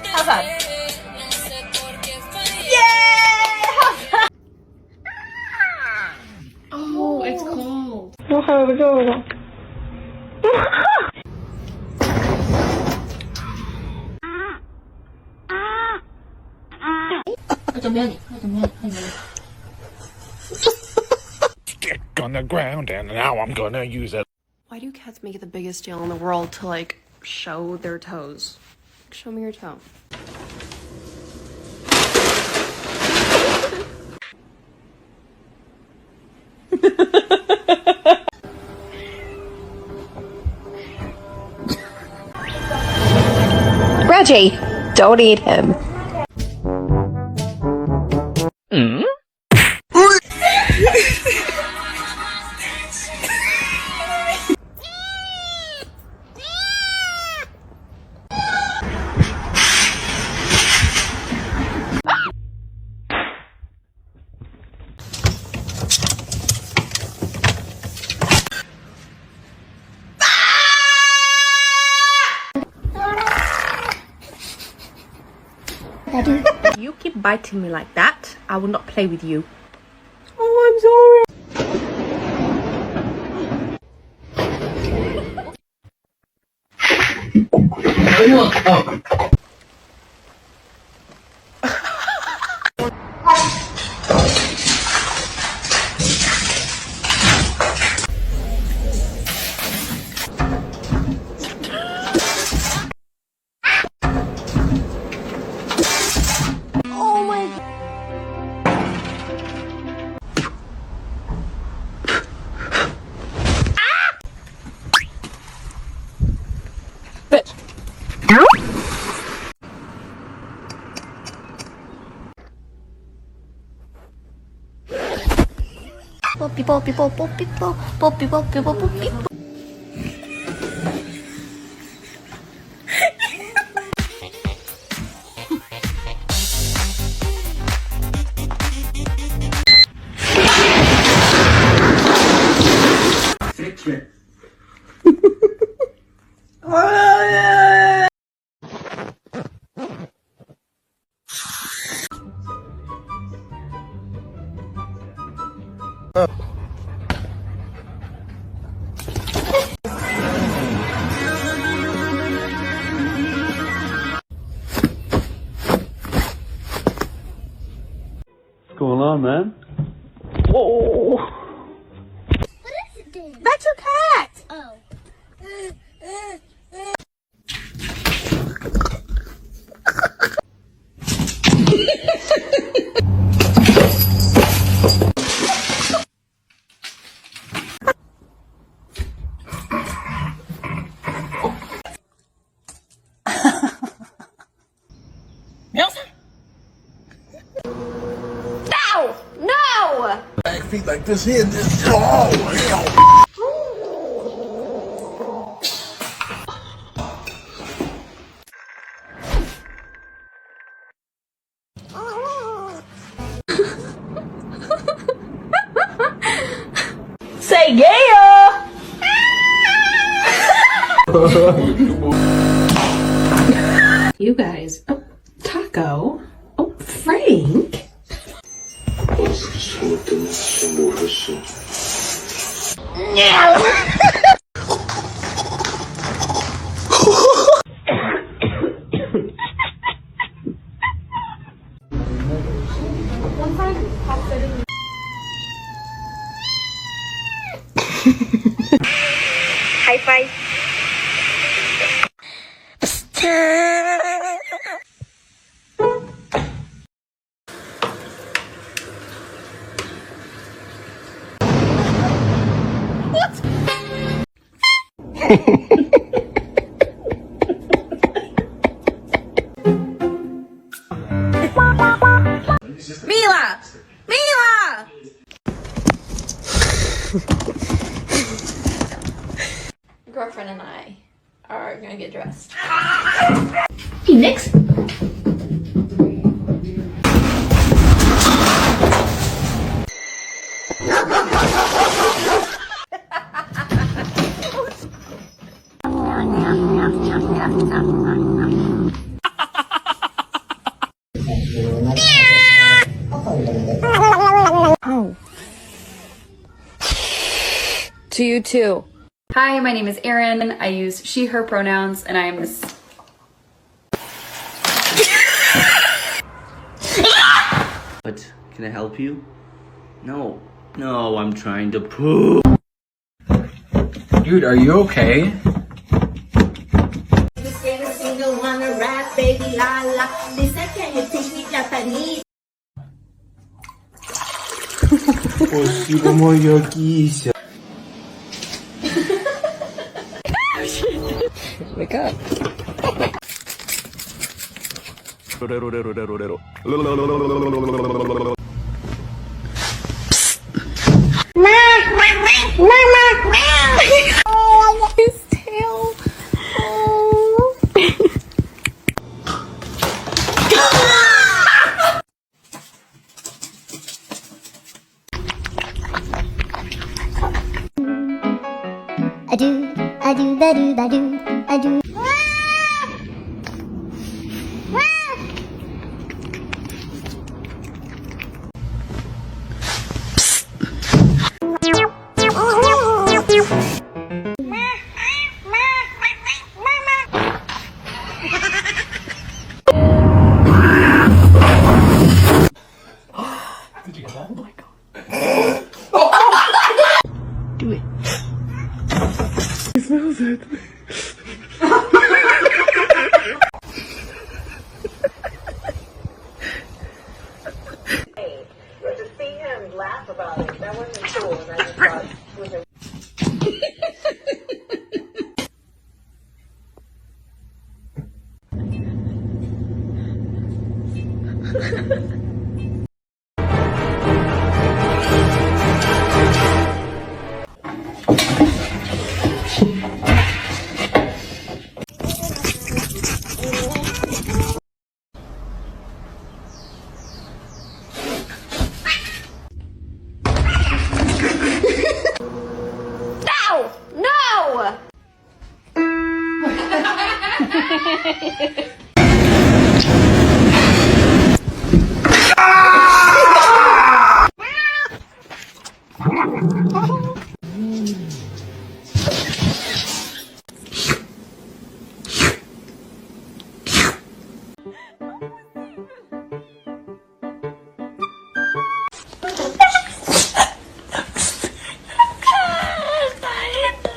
How's that? Yay! Oh, it's cold. Okay, go. Stick on the ground, and now I'm gonna use it. Why do cats make it the biggest deal in the world to, like, show their toes? Show me your toe. Reggie, don't eat him. If you keep biting me like that, I will not play with you. Oh, I'm sorry. Bitch. Poppy, poppy, poppy, poppy, poppy, poppy, poppy. What's going on, man? What is it doing? That's your cat. Oh. No! No! Back feet like this here. Oh, hell. Say yeah! You guys. Oh, Taco. Oh, Frank. High five. Mila! Mila! Girlfriend to you too. Hi, my name is Erin. I use she, her pronouns, and I am this. What? Can I help you? No. No, I'm trying to poop. Dude, are you okay? Wake up. His tail. Oh. I do, ba do, ba do, I do.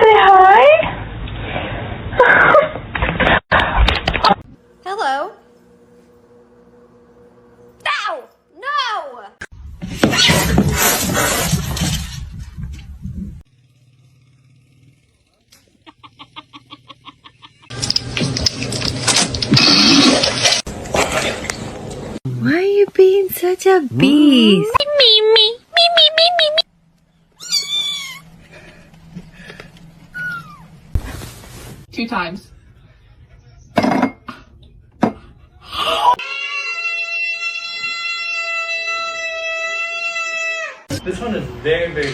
No! Hello? Ow! No! Why are you being such a beast? Two times. This one is very, very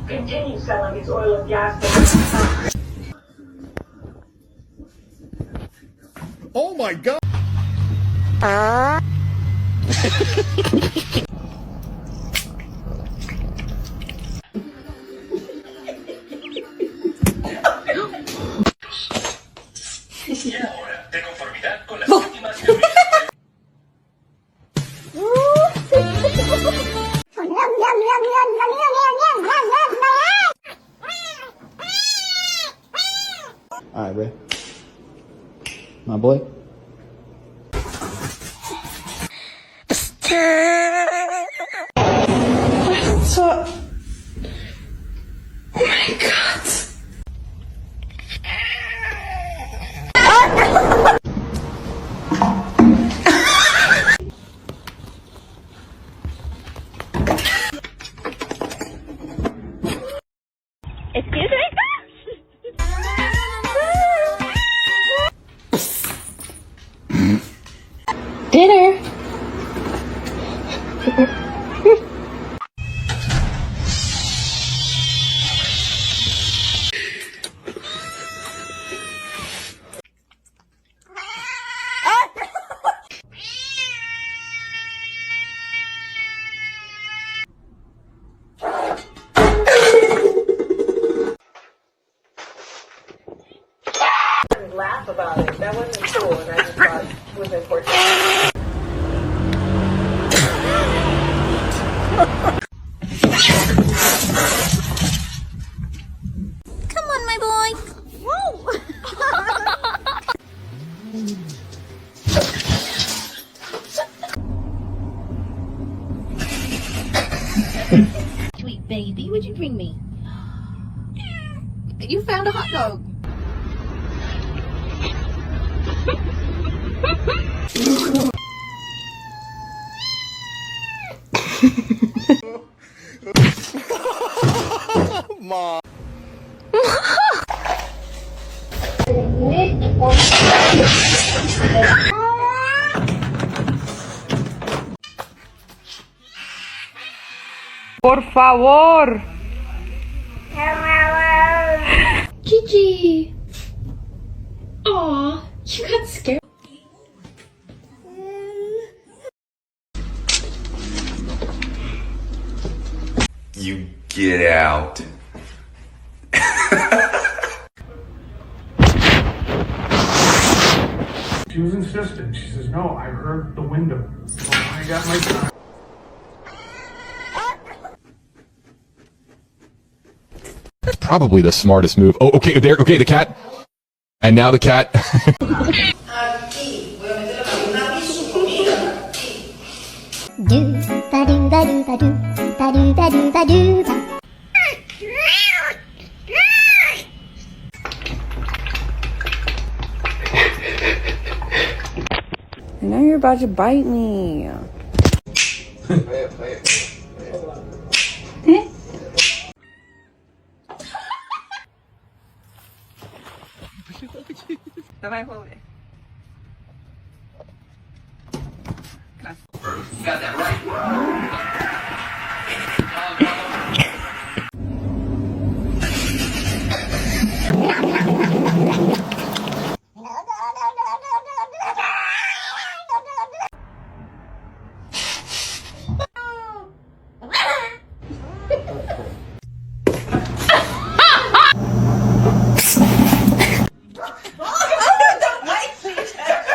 Continue selling its oil and gas. Oh my god! Y ahora, de conformidad con las últimas Alright, Ray. My boy. What's up? Oh my god. Excuse me? Dinner. laugh about it. That wasn't cool, and I just thought it was important. Come on, my boy. Whoa. Sweet baby, what'd you bring me? You found a hot dog. Mom. Por favor. Gigi. Aw, you got scared. You get out. She was insistent. She says, no, I heard the window. So I got my time. Probably the smartest move. Oh, okay, there. Okay, the cat. And now the cat. Do ba do ba do ba do ba do ba do ba do ba. I know you're about to bite me. Давай голови. Got that right.